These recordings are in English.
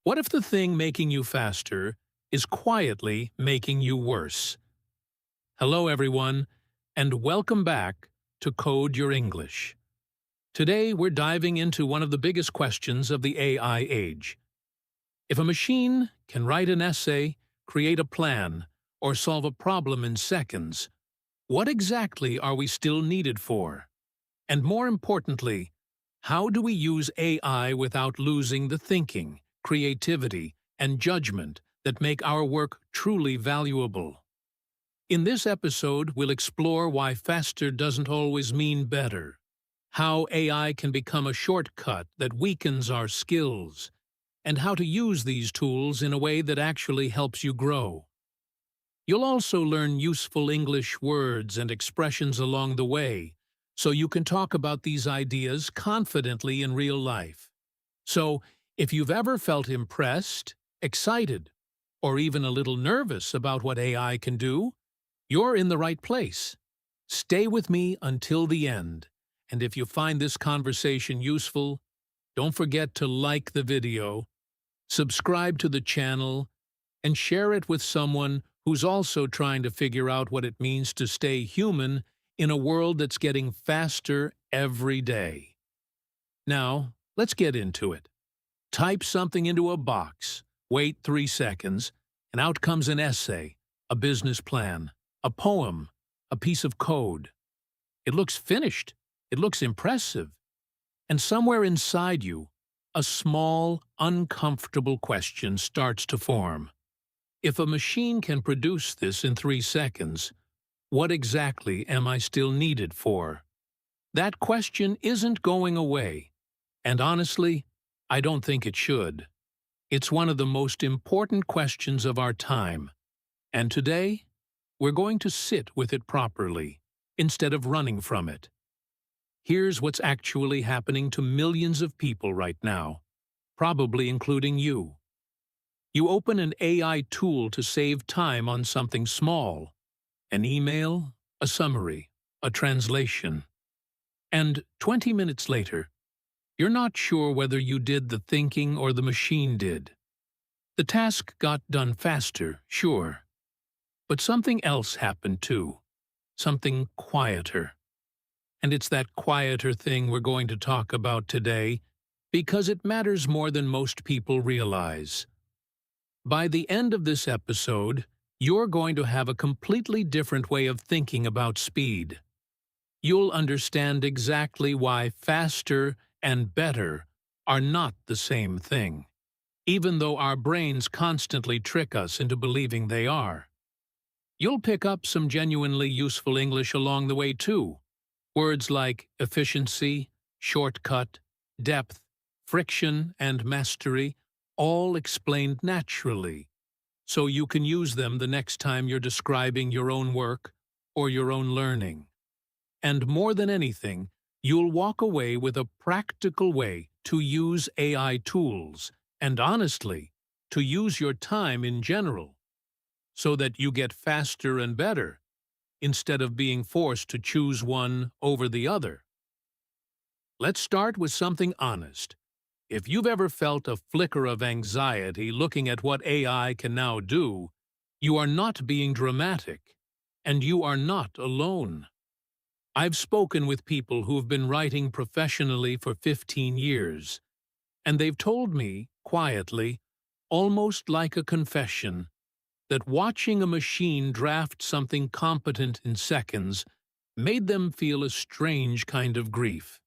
What if the thing making you faster is quietly making you worse? Hello, everyone, and welcome back to Code Your English. Today, we're diving into one of the biggest questions of the AI age. If a machine can write an essay, create a plan, or solve a problem in seconds, what exactly are we still needed for? And more importantly, how do we use AI without losing the thinking, creativity, and judgment that make our work truly valuable? In this episode, we'll explore why faster doesn't always mean better, how AI can become a shortcut that weakens our skills, and how to use these tools in a way that actually helps you grow. You'll also learn useful English words and expressions along the way, so you can talk about these ideas confidently in real life. So, if you've ever felt impressed, excited, or even a little nervous about what AI can do, you're in the right place. Stay with me until the end, and if you find this conversation useful, don't forget to like the video, subscribe to the channel, and share it with someone who's also trying to figure out what it means to stay human in a world that's getting faster every day. Now, let's get into it. Type something into a box, wait 3 seconds, and out comes an essay, a business plan, a poem, a piece of code. It looks finished, it looks impressive, and somewhere inside you, a small, uncomfortable question starts to form. If a machine can produce this in 3 seconds, what exactly am I still needed for? That question isn't going away, and honestly, I don't think it should. It's one of the most important questions of our time, and today, we're going to sit with it properly, instead of running from it. Here's what's actually happening to millions of people right now, probably including you. You open an AI tool to save time on something small, an email, a summary, a translation. And 20 minutes later, you're not sure whether you did the thinking or the machine did. The task got done faster, sure. But something else happened too. Something quieter. And it's that quieter thing we're going to talk about today because it matters more than most people realize. By the end of this episode, you're going to have a completely different way of thinking about speed. You'll understand exactly why faster and better are not the same thing, even though our brains constantly trick us into believing they are. You'll pick up some genuinely useful English along the way too. Words like efficiency, shortcut, depth, friction, and mastery, all explained naturally, so you can use them the next time you're describing your own work or your own learning. And more than anything, you'll walk away with a practical way to use AI tools, and honestly, to use your time in general, so that you get faster and better, instead of being forced to choose one over the other. Let's start with something honest. If you've ever felt a flicker of anxiety looking at what AI can now do, you are not being dramatic, and you are not alone. I've spoken with people who've been writing professionally for 15 years, and they've told me, quietly, almost like a confession, that watching a machine draft something competent in seconds made them feel a strange kind of grief.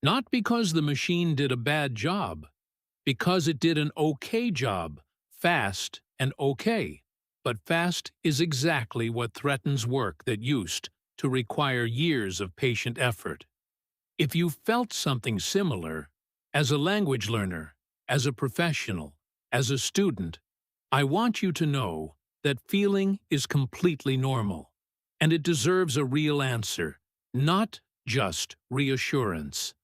Not because the machine did a bad job, because it did an okay job, fast and okay. But fast is exactly what threatens work that used to require years of patient effort. If you felt something similar, as a language learner, as a professional, as a student, I want you to know that feeling is completely normal, and it deserves a real answer, not just reassurance.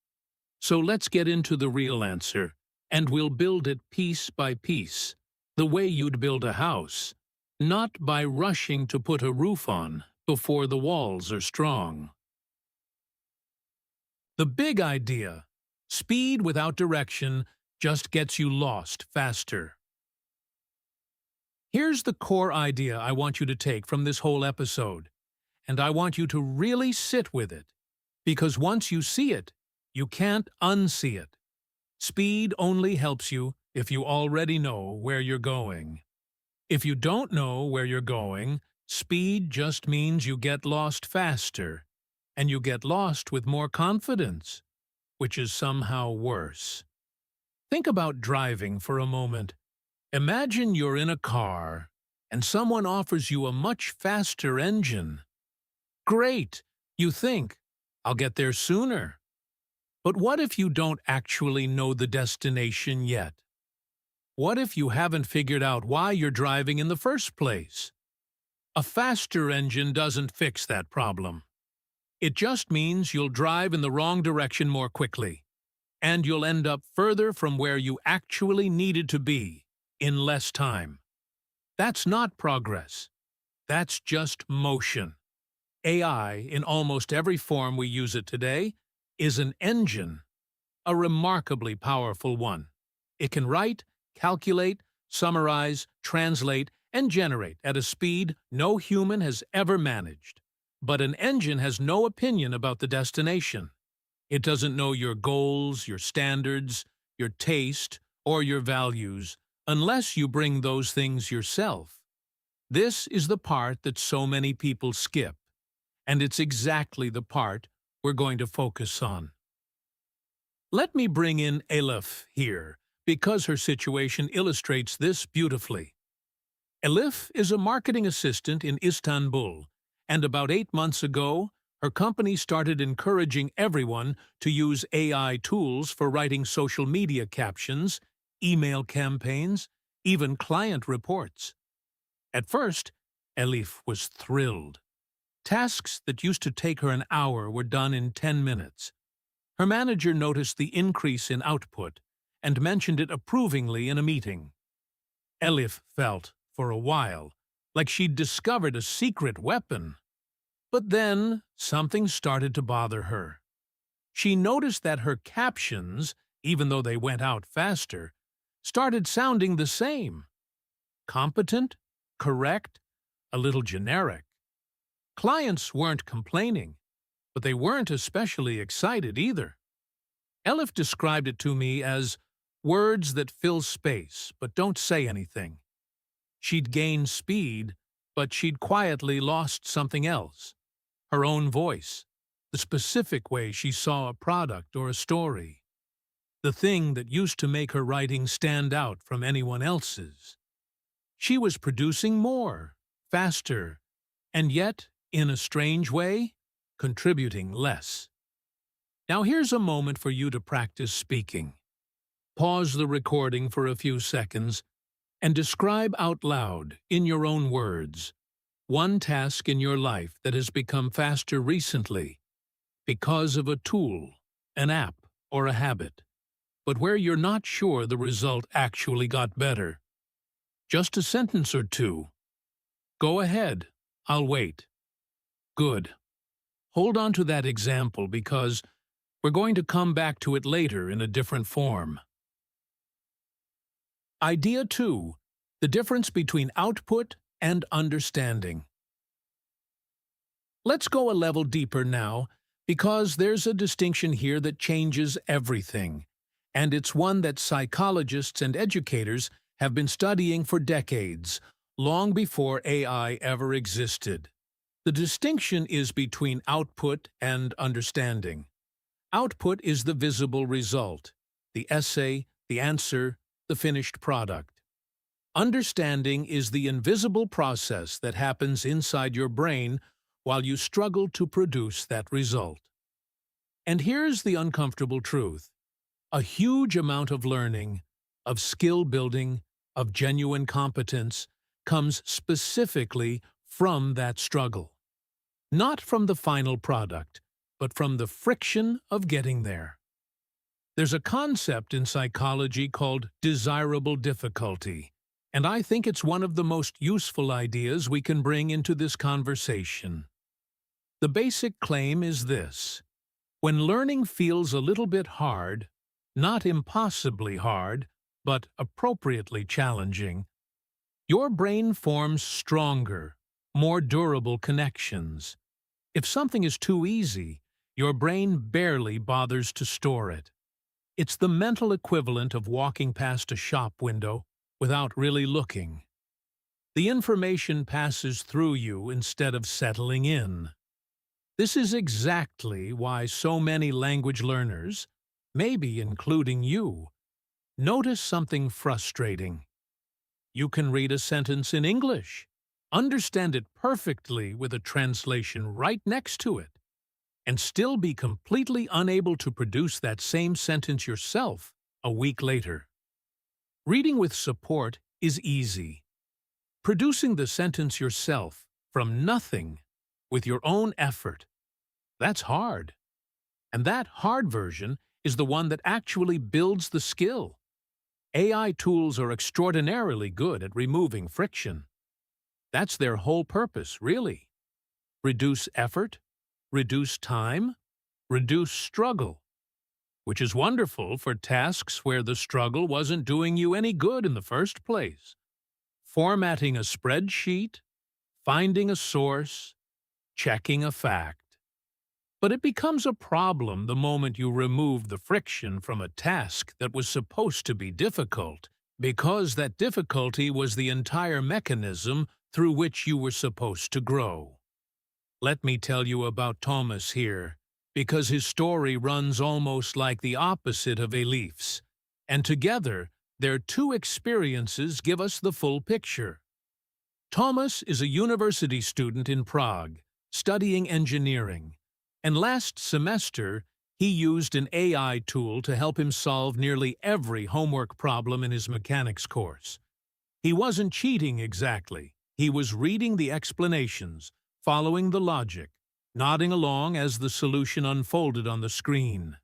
So let's get into the real answer, and we'll build it piece by piece, the way you'd build a house, not by rushing to put a roof on before the walls are strong. The big idea: speed without direction just gets you lost faster. Here's the core idea I want you to take from this whole episode, and I want you to really sit with it, because once you see it, you can't unsee it. Speed only helps you if you already know where you're going. If you don't know where you're going, speed just means you get lost faster, and you get lost with more confidence, which is somehow worse. Think about driving for a moment. Imagine you're in a car, and someone offers you a much faster engine. Great! You think, I'll get there sooner. But what if you don't actually know the destination yet? What if you haven't figured out why you're driving in the first place? A faster engine doesn't fix that problem. It just means you'll drive in the wrong direction more quickly, and you'll end up further from where you actually needed to be in less time. That's not progress. That's just motion. AI, in almost every form we use it today, is an engine, a remarkably powerful one. It can write, calculate, summarize, translate, and generate at a speed no human has ever managed. But an engine has no opinion about the destination. It doesn't know your goals, your standards, your taste, or your values, unless you bring those things yourself. This is the part that so many people skip, and it's exactly the part we're going to focus on. Let me bring in Elif here, because her situation illustrates this beautifully. Elif is a marketing assistant in Istanbul, and about 8 months ago, her company started encouraging everyone to use AI tools for writing social media captions, email campaigns, even client reports. At first, Elif was thrilled. Tasks that used to take her an hour were done in 10 minutes. Her manager noticed the increase in output and mentioned it approvingly in a meeting. Elif felt, for a while, like she'd discovered a secret weapon. But then something started to bother her. She noticed that her captions, even though they went out faster, started sounding the same. Competent, correct, a little generic. Clients weren't complaining, but they weren't especially excited either. Elif described it to me as words that fill space but don't say anything. She'd gained speed, but she'd quietly lost something else. Her own voice, the specific way she saw a product or a story. The thing that used to make her writing stand out from anyone else's. She was producing more, faster, and yet, in a strange way, contributing less. Now here's a moment for you to practice speaking. Pause the recording for a few seconds and describe out loud, in your own words, one task in your life that has become faster recently because of a tool, an app, or a habit, but where you're not sure the result actually got better. Just a sentence or two. Go ahead, I'll wait. Good. Hold on to that example because we're going to come back to it later in a different form. Idea 2. The difference between output and understanding. Let's go a level deeper now, because there's a distinction here that changes everything, and it's one that psychologists and educators have been studying for decades, long before AI ever existed. The distinction is between output and understanding. Output is the visible result, the essay, the answer, the finished product. Understanding is the invisible process that happens inside your brain while you struggle to produce that result. And here's the uncomfortable truth. A huge amount of learning, of skill building, of genuine competence comes specifically from that struggle. Not from the final product, but from the friction of getting there. There's a concept in psychology called desirable difficulty, and I think it's one of the most useful ideas we can bring into this conversation. The basic claim is this: when learning feels a little bit hard, Not impossibly hard, but appropriately challenging. Your brain forms stronger, more durable connections. If something is too easy, your brain barely bothers to store it. It's the mental equivalent of walking past a shop window without really looking. The information passes through you instead of settling in. This is exactly why so many language learners, maybe including you, notice something frustrating. You can read a sentence in English, understand it perfectly with a translation right next to it, and still be completely unable to produce that same sentence yourself a week later. Reading with support is easy. Producing the sentence yourself from nothing with your own effort, that's hard. And that hard version is the one that actually builds the skill. AI tools are extraordinarily good at removing friction. That's their whole purpose, really. Reduce effort, reduce time, reduce struggle, which is wonderful for tasks where the struggle wasn't doing you any good in the first place. Formatting a spreadsheet, finding a source, checking a fact. But it becomes a problem the moment you remove the friction from a task that was supposed to be difficult, because that difficulty was the entire mechanism through which you were supposed to grow. Let me tell you about Thomas here, because his story runs almost like the opposite of Elif's, and together their two experiences give us the full picture. Thomas is a university student in Prague, studying engineering, and last semester he used an AI tool to help him solve nearly every homework problem in his mechanics course. He wasn't cheating exactly. He was reading the explanations, following the logic, nodding along as the solution unfolded on the screen.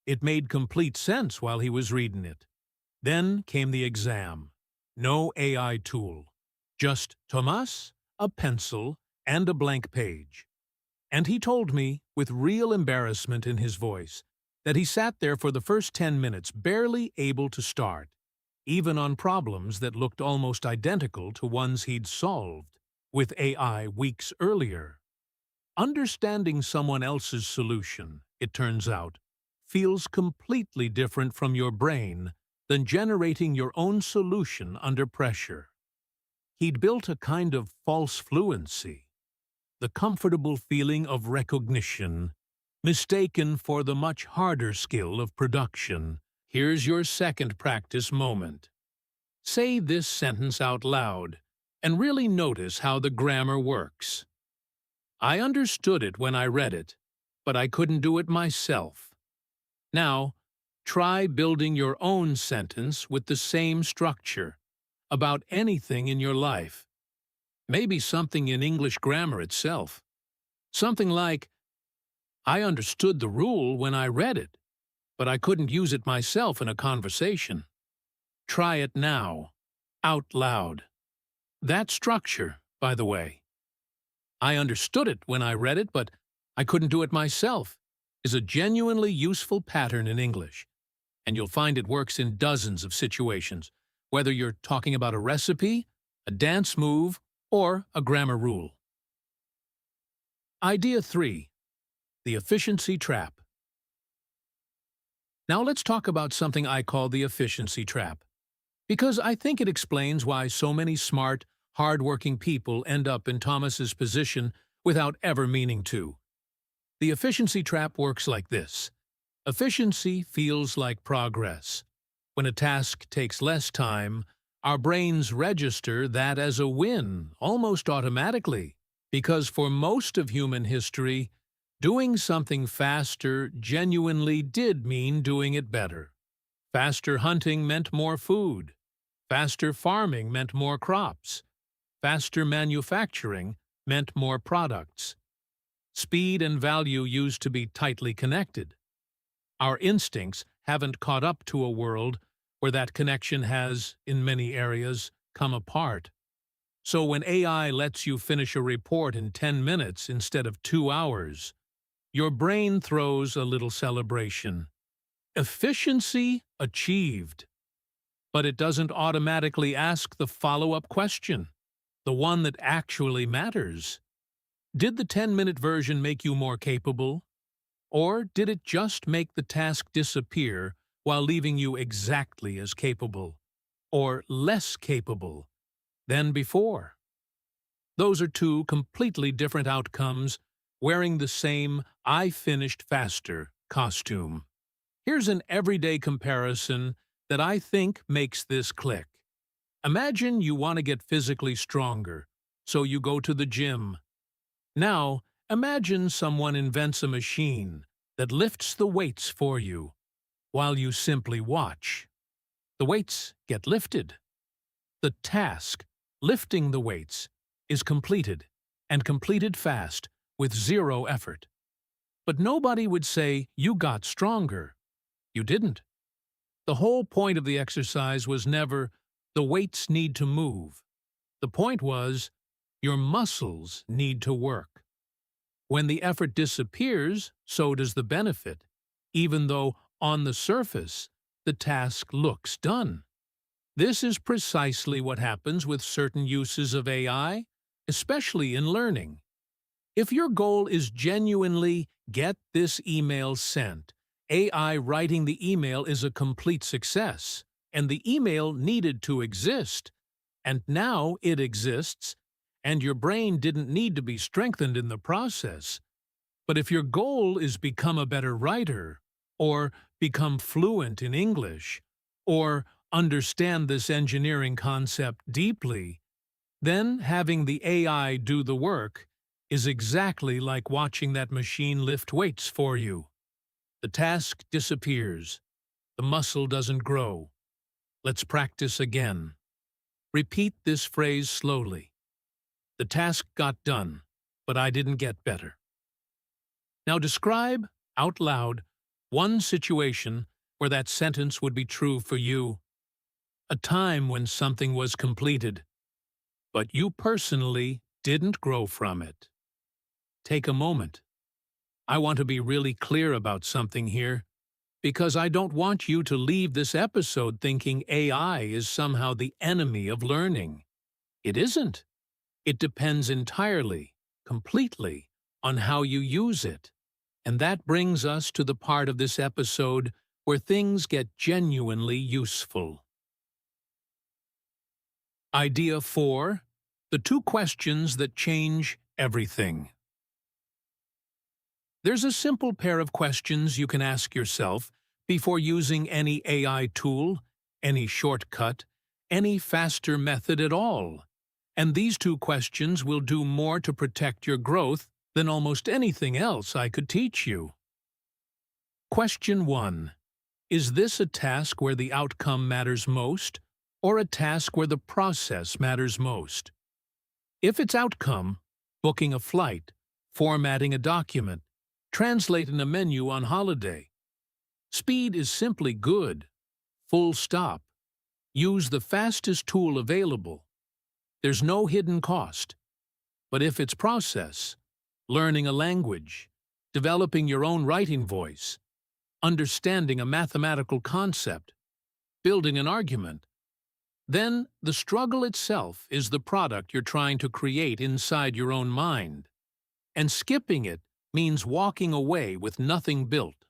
It made complete sense while he was reading it. Then came the exam. No AI tool. Just Thomas, a pencil, and a blank page. And he told me, with real embarrassment in his voice, that he sat there for the first 10 minutes barely able to start, even on problems that looked almost identical to ones he'd solved with AI weeks earlier. Understanding someone else's solution, it turns out, feels completely different from your brain than generating your own solution under pressure. He'd built a kind of false fluency, the comfortable feeling of recognition, mistaken for the much harder skill of production. Here's your second practice moment. Say this sentence out loud, and really notice how the grammar works. I understood it when I read it, but I couldn't do it myself. Now, try building your own sentence with the same structure, about anything in your life. Maybe something in English grammar itself. Something like, I understood the rule when I read it, but I couldn't use it myself in a conversation. Try it now, out loud. That structure, by the way, I understood it when I read it, but I couldn't do it myself, is a genuinely useful pattern in English, and you'll find it works in dozens of situations, whether you're talking about a recipe, a dance move, or a grammar rule. Idea 3. The efficiency trap. Now let's talk about something I call the efficiency trap, because I think it explains why so many smart, hard-working people end up in Thomas's position without ever meaning to. The efficiency trap works like this. Efficiency feels like progress. When a task takes less time, our brains register that as a win almost automatically, because for most of human history, doing something faster genuinely did mean doing it better. Faster hunting meant more food. Faster farming meant more crops. Faster manufacturing meant more products. Speed and value used to be tightly connected. Our instincts haven't caught up to a world where that connection has, in many areas, come apart. So when AI lets you finish a report in 10 minutes instead of 2 hours, your brain throws a little celebration. Efficiency achieved. But it doesn't automatically ask the follow-up question, the one that actually matters. Did the 10-minute version make you more capable? Or did it just make the task disappear while leaving you exactly as capable, or less capable, than before? Those are two completely different outcomes wearing the same "I finished faster" costume. Here's an everyday comparison that I think makes this click. Imagine you want to get physically stronger, so you go to the gym. Now, imagine someone invents a machine that lifts the weights for you, while you simply watch. The weights get lifted. The task, lifting the weights, is completed, and completed fast, with zero effort. But nobody would say you got stronger. You didn't. The whole point of the exercise was never, the weights need to move. The point was, your muscles need to work. When the effort disappears, so does the benefit, even though, on the surface, the task looks done. This is precisely what happens with certain uses of AI, especially in learning. If your goal is genuinely get this email sent, AI writing the email is a complete success, and the email needed to exist, and now it exists, and your brain didn't need to be strengthened in the process. But if your goal is become a better writer, or become fluent in English, or understand this engineering concept deeply, then having the AI do the work is exactly like watching that machine lift weights for you. The task disappears. The muscle doesn't grow. Let's practice again. Repeat this phrase slowly. The task got done, but I didn't get better. Now describe, out loud, one situation where that sentence would be true for you. A time when something was completed, but you personally didn't grow from it. Take a moment. I want to be really clear about something here, because I don't want you to leave this episode thinking AI is somehow the enemy of learning. It isn't. It depends entirely, completely, on how you use it. And that brings us to the part of this episode where things get genuinely useful. Idea 4. The two questions that change everything. There's a simple pair of questions you can ask yourself before using any AI tool, any shortcut, any faster method at all. And these two questions will do more to protect your growth than almost anything else I could teach you. Question 1. Is this a task where the outcome matters most, or a task where the process matters most? If it's outcome, booking a flight, formatting a document, translating a menu on holiday, speed is simply good. Full stop. Use the fastest tool available. There's no hidden cost. But if it's process, learning a language, developing your own writing voice, understanding a mathematical concept, building an argument, then the struggle itself is the product you're trying to create inside your own mind. And skipping it means walking away with nothing built.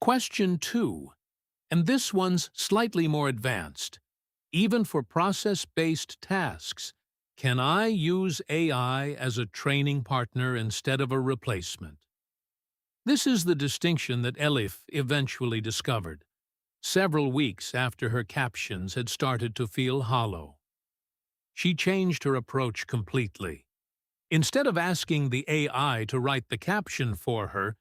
Question 2, and this one's slightly more advanced. Even for process-based tasks, can I use AI as a training partner instead of a replacement? This is the distinction that Elif eventually discovered, several weeks after her captions had started to feel hollow. She changed her approach completely. Instead of asking the AI to write the caption for her,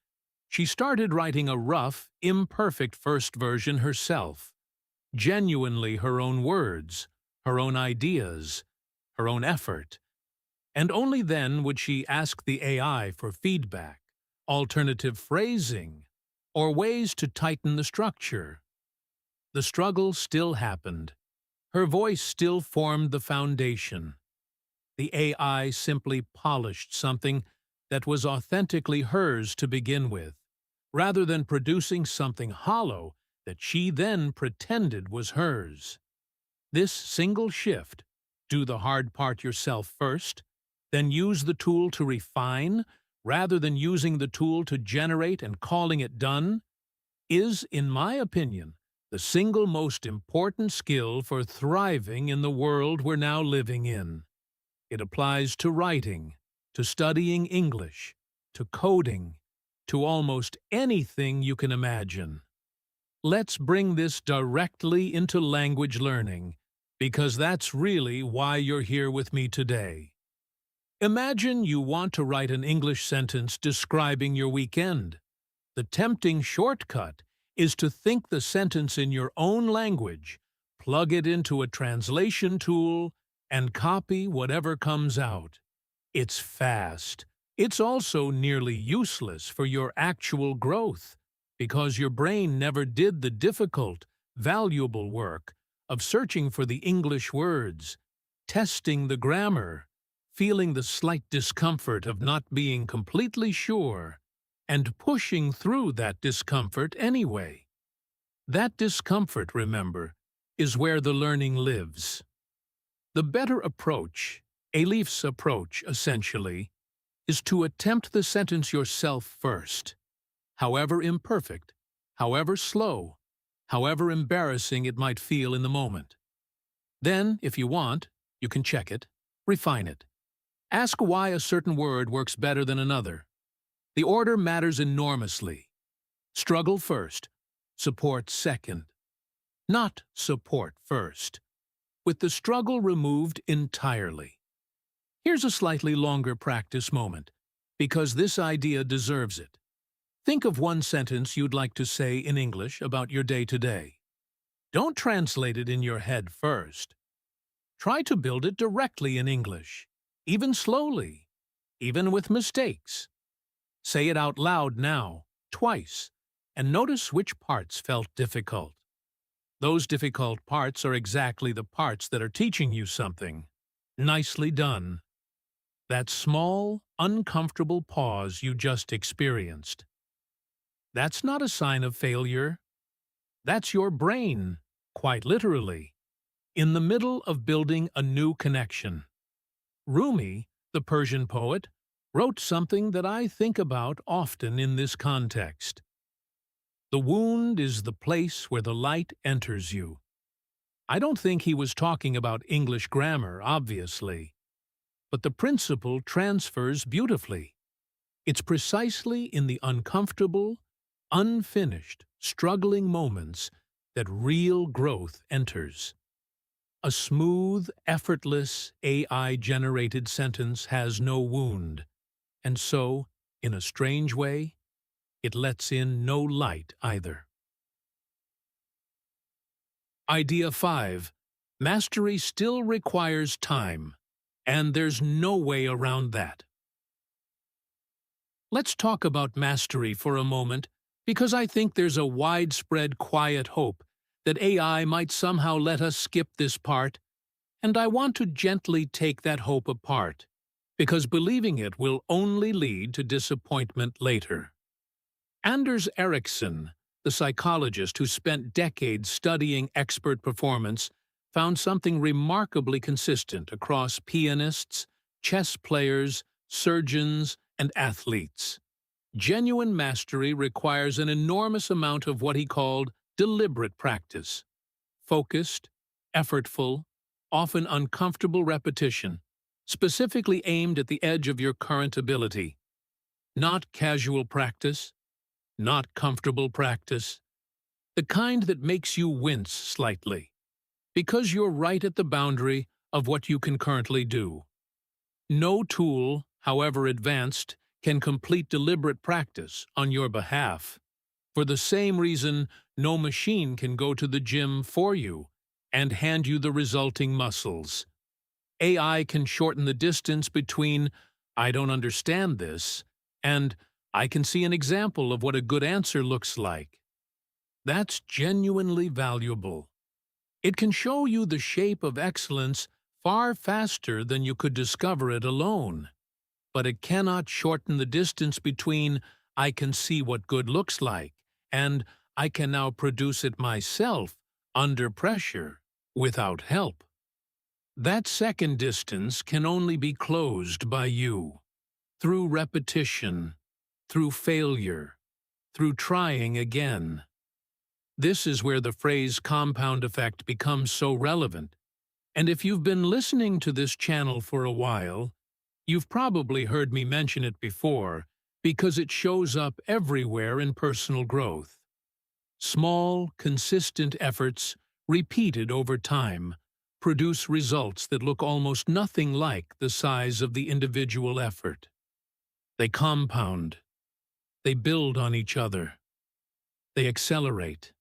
she started writing a rough, imperfect first version herself. Genuinely her own words, her own ideas, her own effort. And only then would she ask the AI for feedback, alternative phrasing, or ways to tighten the structure. The struggle still happened. Her voice still formed the foundation. The AI simply polished something that was authentically hers to begin with, rather than producing something hollow that she then pretended was hers. This single shift, do the hard part yourself first, then use the tool to refine, rather than using the tool to generate and calling it done, is, in my opinion, the single most important skill for thriving in the world we're now living in. It applies to writing, to studying English, to coding, to almost anything you can imagine. Let's bring this directly into language learning, because that's really why you're here with me today. Imagine you want to write an English sentence describing your weekend. The tempting shortcut is to think the sentence in your own language, plug it into a translation tool, and copy whatever comes out. It's fast. It's also nearly useless for your actual growth, because your brain never did the difficult, valuable work of searching for the English words, testing the grammar, feeling the slight discomfort of not being completely sure, and pushing through that discomfort anyway. That discomfort, remember, is where the learning lives. The better approach, Elif's approach essentially, is to attempt the sentence yourself first. However imperfect, however slow, however embarrassing it might feel in the moment. Then, if you want, you can check it, refine it. Ask why a certain word works better than another. The order matters enormously. Struggle first, support second. Not support first, with the struggle removed entirely. Here's a slightly longer practice moment, because this idea deserves it. Think of one sentence you'd like to say in English about your day today. Don't translate it in your head first. Try to build it directly in English, even slowly, even with mistakes. Say it out loud now, twice, and notice which parts felt difficult. Those difficult parts are exactly the parts that are teaching you something. Nicely done. That small, uncomfortable pause you just experienced. That's not a sign of failure. That's your brain, quite literally, in the middle of building a new connection. Rumi, the Persian poet, wrote something that I think about often in this context. The wound is the place where the light enters you. I don't think he was talking about English grammar, obviously, but the principle transfers beautifully. It's precisely in the uncomfortable, unfinished, struggling moments that real growth enters. A smooth, effortless, AI-generated sentence has no wound, and so, in a strange way, it lets in no light either. Idea 5. Mastery still requires time, and there's no way around that. Let's talk about mastery for a moment, because I think there's a widespread quiet hope that AI might somehow let us skip this part, and I want to gently take that hope apart, because believing it will only lead to disappointment later. Anders Ericsson, the psychologist who spent decades studying expert performance, found something remarkably consistent across pianists, chess players, surgeons, and athletes. Genuine mastery requires an enormous amount of what he called deliberate practice. Focused, effortful, often uncomfortable repetition, specifically aimed at the edge of your current ability. Not casual practice, not comfortable practice, the kind that makes you wince slightly, because you're right at the boundary of what you can currently do. No tool, however advanced, can complete deliberate practice on your behalf. For the same reason, no machine can go to the gym for you and hand you the resulting muscles. AI can shorten the distance between "I don't understand this" and "I can see an example of what a good answer looks like." That's genuinely valuable. It can show you the shape of excellence far faster than you could discover it alone. But it cannot shorten the distance between I can see what good looks like, and I can now produce it myself under pressure without help. That second distance can only be closed by you, through repetition, through failure, through trying again. This is where the phrase compound effect becomes so relevant. And if you've been listening to this channel for a while, you've probably heard me mention it before because it shows up everywhere in personal growth. Small, consistent efforts, repeated over time, produce results that look almost nothing like the size of the individual effort. They compound. They build on each other. They accelerate.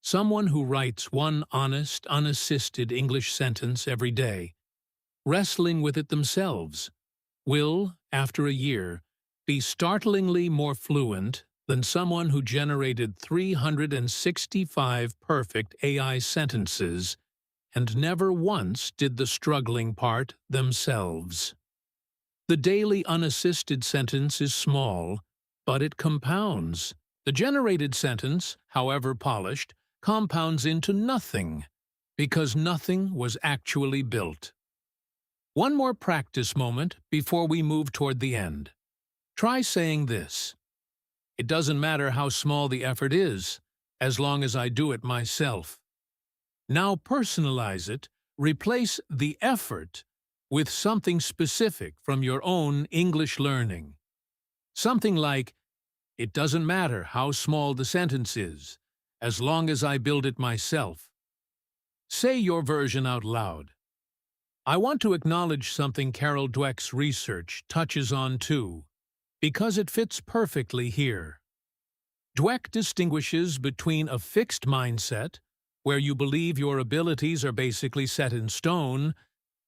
Someone who writes one honest, unassisted English sentence every day, wrestling with it themselves, will, after a year, be startlingly more fluent than someone who generated 365 perfect AI sentences and never once did the struggling part themselves. The daily unassisted sentence is small, but it compounds. The generated sentence, however polished, compounds into nothing, because nothing was actually built. One more practice moment before we move toward the end. Try saying this: "It doesn't matter how small the effort is, as long as I do it myself." Now personalize it, replace the effort with something specific from your own English learning. Something like, "It doesn't matter how small the sentence is, as long as I build it myself." Say your version out loud. I want to acknowledge something Carol Dweck's research touches on too, because it fits perfectly here. Dweck distinguishes between a fixed mindset, where you believe your abilities are basically set in stone,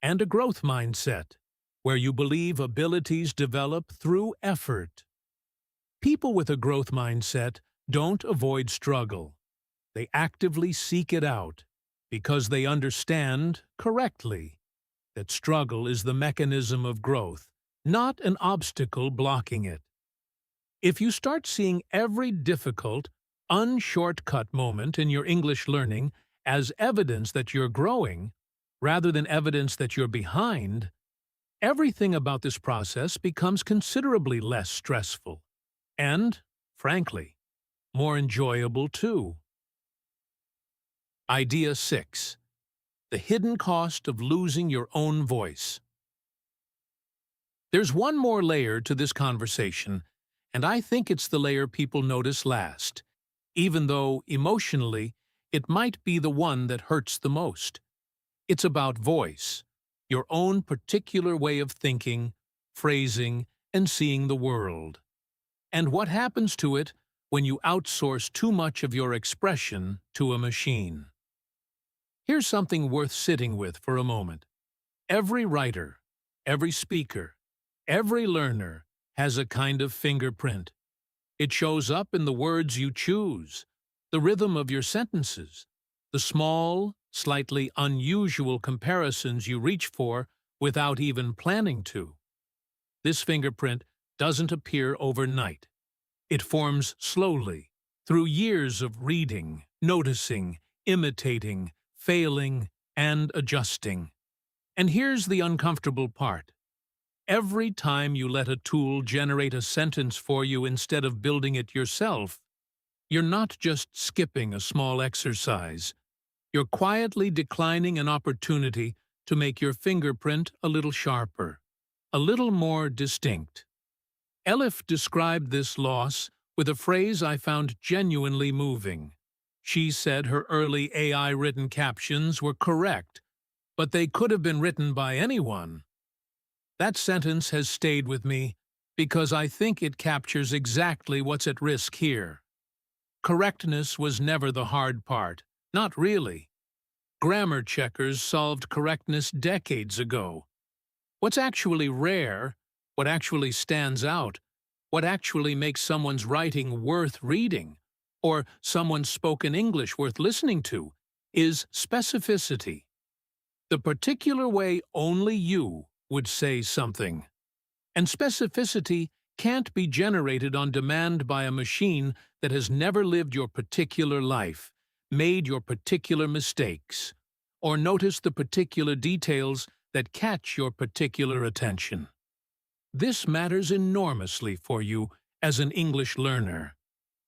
and a growth mindset, where you believe abilities develop through effort. People with a growth mindset don't avoid struggle. They actively seek it out because they understand, correctly, that struggle is the mechanism of growth, not an obstacle blocking it. If you start seeing every difficult, unshortcut moment in your English learning as evidence that you're growing, rather than evidence that you're behind, everything about this process becomes considerably less stressful and, frankly, more enjoyable too. Idea 6. The hidden cost of losing your own voice. There's one more layer to this conversation, and I think it's the layer people notice last, even though, emotionally, it might be the one that hurts the most. It's about voice, your own particular way of thinking, phrasing, and seeing the world. And what happens to it when you outsource too much of your expression to a machine. Here's something worth sitting with for a moment. Every writer, every speaker, every learner has a kind of fingerprint. It shows up in the words you choose, the rhythm of your sentences, the small, slightly unusual comparisons you reach for without even planning to. This fingerprint doesn't appear overnight. It forms slowly, through years of reading, noticing, imitating, failing, and adjusting. And here's the uncomfortable part. Every time you let a tool generate a sentence for you instead of building it yourself, you're not just skipping a small exercise. You're quietly declining an opportunity to make your fingerprint a little sharper, a little more distinct. Elif described this loss with a phrase I found genuinely moving. She said her early AI-written captions were correct, but they could have been written by anyone. That sentence has stayed with me because I think it captures exactly what's at risk here. Correctness was never the hard part, not really. Grammar checkers solved correctness decades ago. What's actually rare, what actually stands out, what actually makes someone's writing worth reading, or someone's spoken English worth listening to, is specificity. The particular way only you would say something. And specificity can't be generated on demand by a machine that has never lived your particular life, made your particular mistakes, or noticed the particular details that catch your particular attention. This matters enormously for you as an English learner,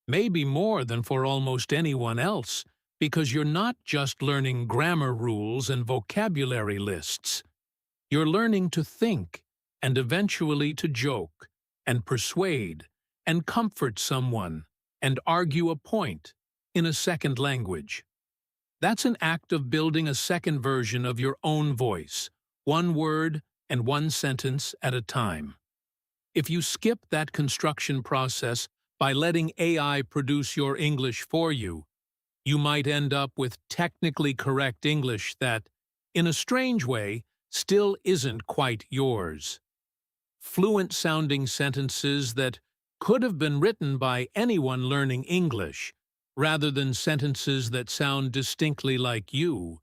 maybe more than for almost anyone else, because you're not just learning grammar rules and vocabulary lists. You're learning to think, and eventually to joke, and persuade, and comfort someone, and argue a point in a second language. That's an act of building a second version of your own voice, one word and one sentence at a time. If you skip that construction process by letting AI produce your English for you, you might end up with technically correct English that, in a strange way, still isn't quite yours. Fluent-sounding sentences that could have been written by anyone learning English, rather than sentences that sound distinctly like you,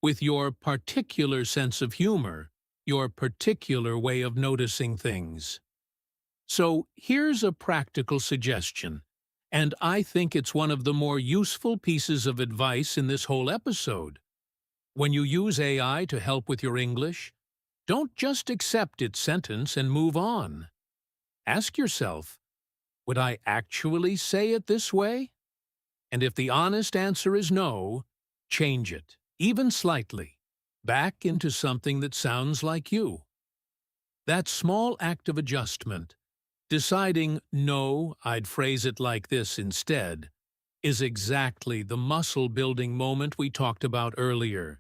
with your particular sense of humor, your particular way of noticing things. So here's a practical suggestion, and I think it's one of the more useful pieces of advice in this whole episode. When you use AI to help with your English, don't just accept its sentence and move on. Ask yourself, would I actually say it this way? And if the honest answer is no, change it, even slightly, back into something that sounds like you. That small act of adjustment, deciding, no, I'd phrase it like this instead, is exactly the muscle-building moment we talked about earlier,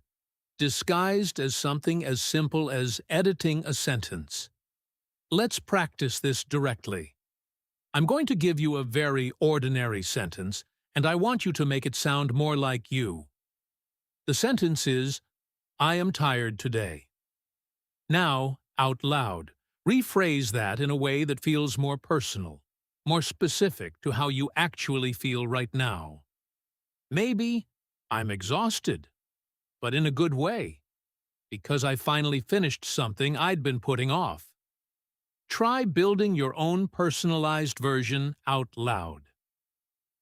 disguised as something as simple as editing a sentence. Let's practice this directly. I'm going to give you a very ordinary sentence, and I want you to make it sound more like you. The sentence is, I am tired today. Now, out loud, rephrase that in a way that feels more personal, more specific to how you actually feel right now. Maybe, I'm exhausted, but in a good way, because I finally finished something I'd been putting off. Try building your own personalized version out loud.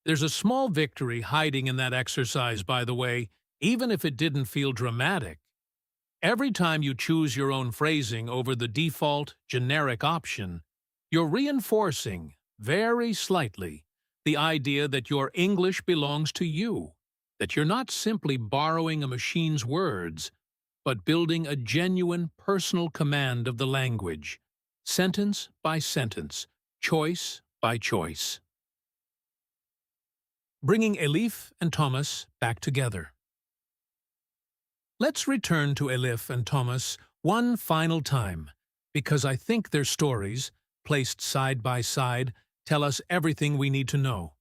There's a small victory hiding in that exercise, by the way, even if it didn't feel dramatic. Every time you choose your own phrasing over the default, generic option, you're reinforcing, very slightly, the idea that your English belongs to you, that you're not simply borrowing a machine's words, but building a genuine personal command of the language, sentence by sentence, choice by choice. Bringing Elif and Thomas back together. Let's return to Elif and Thomas one final time, because I think their stories, placed side by side, tell us everything we need to know.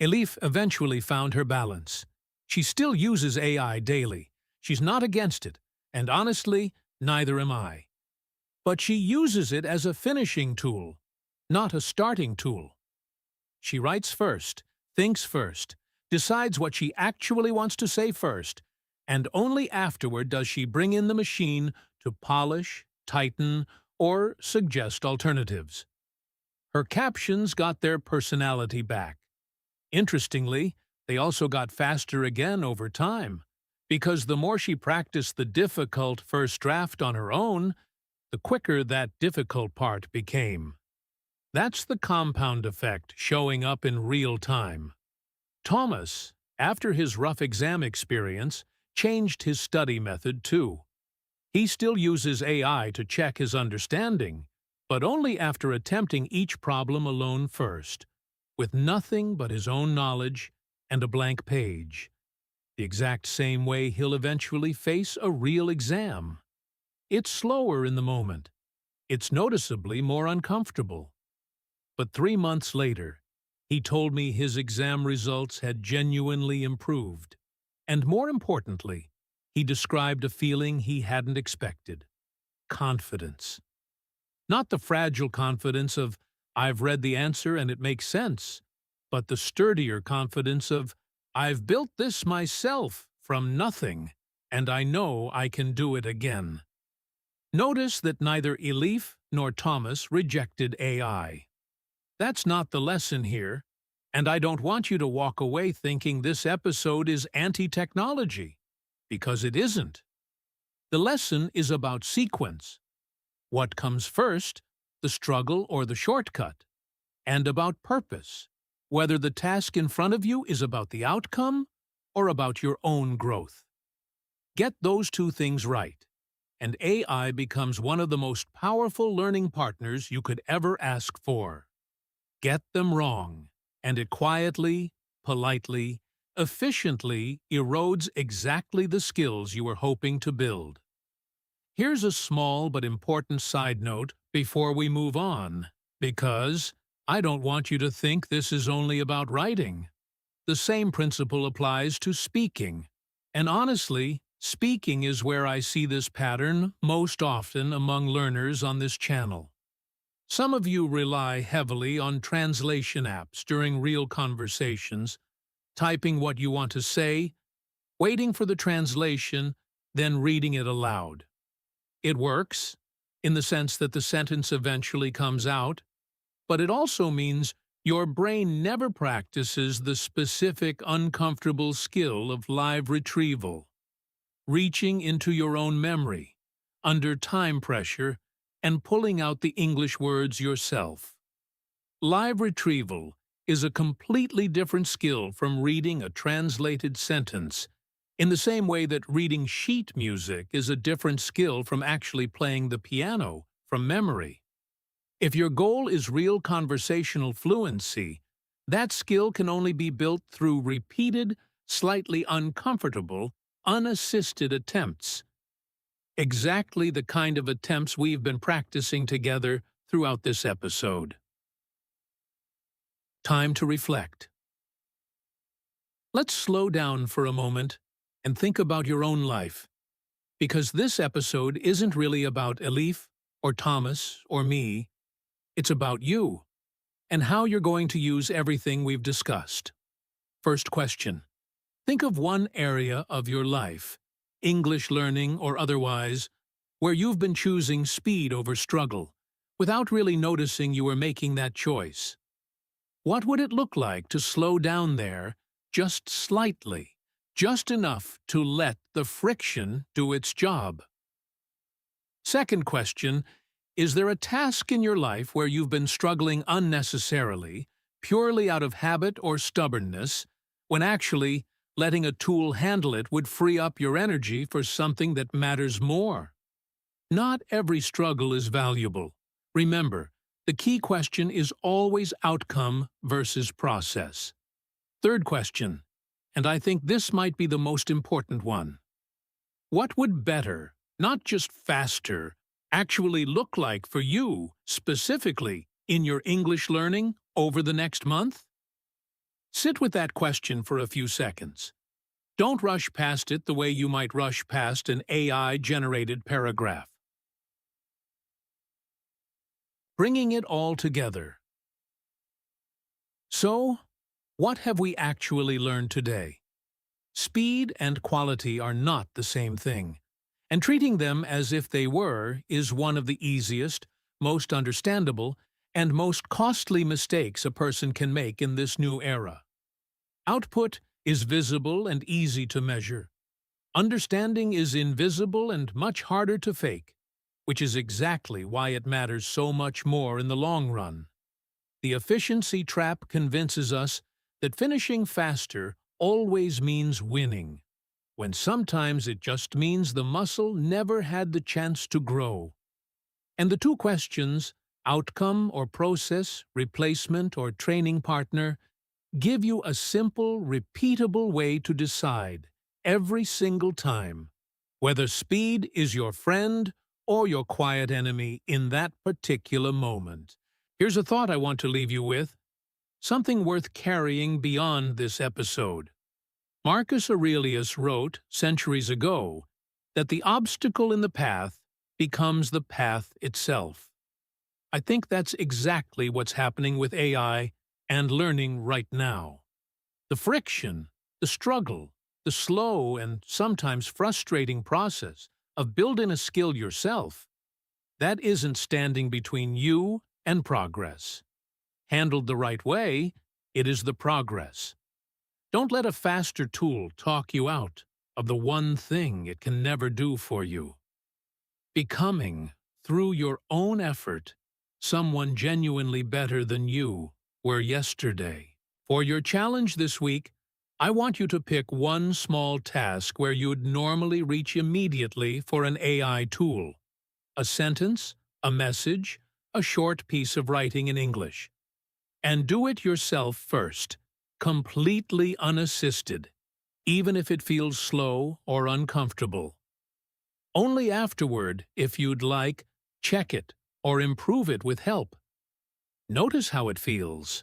Elif eventually found her balance. She still uses AI daily. She's not against it, and honestly, neither am I. But she uses it as a finishing tool, not a starting tool. She writes first, thinks first, decides what she actually wants to say first, and only afterward does she bring in the machine to polish, tighten, or suggest alternatives. Her captions got their personality back. Interestingly, they also got faster again over time, because the more she practiced the difficult first draft on her own, the quicker that difficult part became. That's the compound effect showing up in real time. Thomas, after his rough exam experience, changed his study method too. He still uses AI to check his understanding, but only after attempting each problem alone first, with nothing but his own knowledge and a blank page. The exact same way he'll eventually face a real exam. It's slower in the moment. It's noticeably more uncomfortable. But 3 months later, he told me his exam results had genuinely improved. And more importantly, he described a feeling he hadn't expected: confidence. Not the fragile confidence of, I've read the answer and it makes sense, but the sturdier confidence of, I've built this myself from nothing, and I know I can do it again. Notice that neither Elif nor Thomas rejected AI. That's not the lesson here, and I don't want you to walk away thinking this episode is anti-technology, because it isn't. The lesson is about sequence. What comes first, the struggle or the shortcut? And about purpose, whether the task in front of you is about the outcome or about your own growth. Get those two things right, and AI becomes one of the most powerful learning partners you could ever ask for. Get them wrong, and it quietly, politely, efficiently erodes exactly the skills you were hoping to build. Here's a small but important side note before we move on, because I don't want you to think this is only about writing. The same principle applies to speaking, and honestly, speaking is where I see this pattern most often among learners on this channel. Some of you rely heavily on translation apps during real conversations, typing what you want to say, waiting for the translation, then reading it aloud. It works, in the sense that the sentence eventually comes out, but it also means your brain never practices the specific uncomfortable skill of live retrieval, reaching into your own memory, under time pressure, and pulling out the English words yourself. Live retrieval is a completely different skill from reading a translated sentence, in the same way that reading sheet music is a different skill from actually playing the piano from memory. If your goal is real conversational fluency, that skill can only be built through repeated, slightly uncomfortable, unassisted attempts. Exactly the kind of attempts we've been practicing together throughout this episode. Time to reflect. Let's slow down for a moment and think about your own life, because this episode isn't really about Elif or Thomas or me. It's about you and how you're going to use everything we've discussed. First question. Think of one area of your life, English learning or otherwise, where you've been choosing speed over struggle, without really noticing you were making that choice. What would it look like to slow down there just slightly, just enough to let the friction do its job? Second question, is there a task in your life where you've been struggling unnecessarily, purely out of habit or stubbornness, when actually letting a tool handle it would free up your energy for something that matters more? Not every struggle is valuable. Remember, the key question is always outcome versus process. Third question, and I think this might be the most important one. What would better, not just faster, actually look like for you, specifically, in your English learning over the next month? Sit with that question for a few seconds. Don't rush past it the way you might rush past an AI-generated paragraph. Bringing it all together. So, what have we actually learned today? Speed and quality are not the same thing, and treating them as if they were is one of the easiest, most understandable, and most costly mistakes a person can make in this new era. Output is visible and easy to measure. Understanding is invisible and much harder to fake, which is exactly why it matters so much more in the long run. The efficiency trap convinces us that finishing faster always means winning, when sometimes it just means the muscle never had the chance to grow. And the two questions, outcome or process, replacement or training partner, give you a simple, repeatable way to decide, every single time, whether speed is your friend or your quiet enemy in that particular moment. Here's a thought I want to leave you with, something worth carrying beyond this episode. Marcus Aurelius wrote, centuries ago, that the obstacle in the path becomes the path itself. I think that's exactly what's happening with AI and learning right now. The friction, the struggle, the slow and sometimes frustrating process of building a skill yourself, that isn't standing between you and progress. Handled the right way, it is the progress. Don't let a faster tool talk you out of the one thing it can never do for you. Becoming, through your own effort, someone genuinely better than you were yesterday. For your challenge this week, I want you to pick one small task where you'd normally reach immediately for an AI tool. A sentence, a message, a short piece of writing in English. And do it yourself first, completely unassisted, even if it feels slow or uncomfortable. Only afterward, if you'd like, check it or improve it with help. Notice how it feels.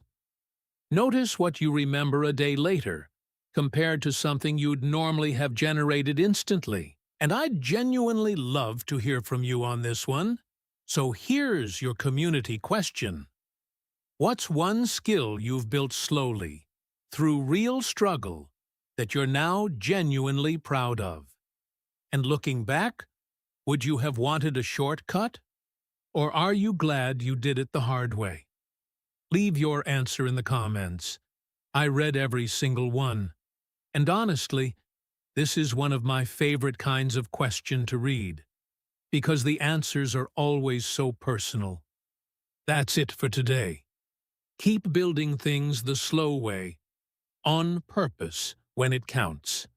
Notice what you remember a day later, compared to something you'd normally have generated instantly. And I'd genuinely love to hear from you on this one. So here's your community question. What's one skill you've built slowly, through real struggle, that you're now genuinely proud of? And looking back, would you have wanted a shortcut? Or are you glad you did it the hard way? Leave your answer in the comments. I read every single one. And honestly, this is one of my favorite kinds of question to read, because the answers are always so personal. That's it for today. Keep building things the slow way, on purpose when it counts.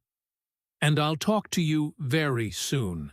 And I'll talk to you very soon.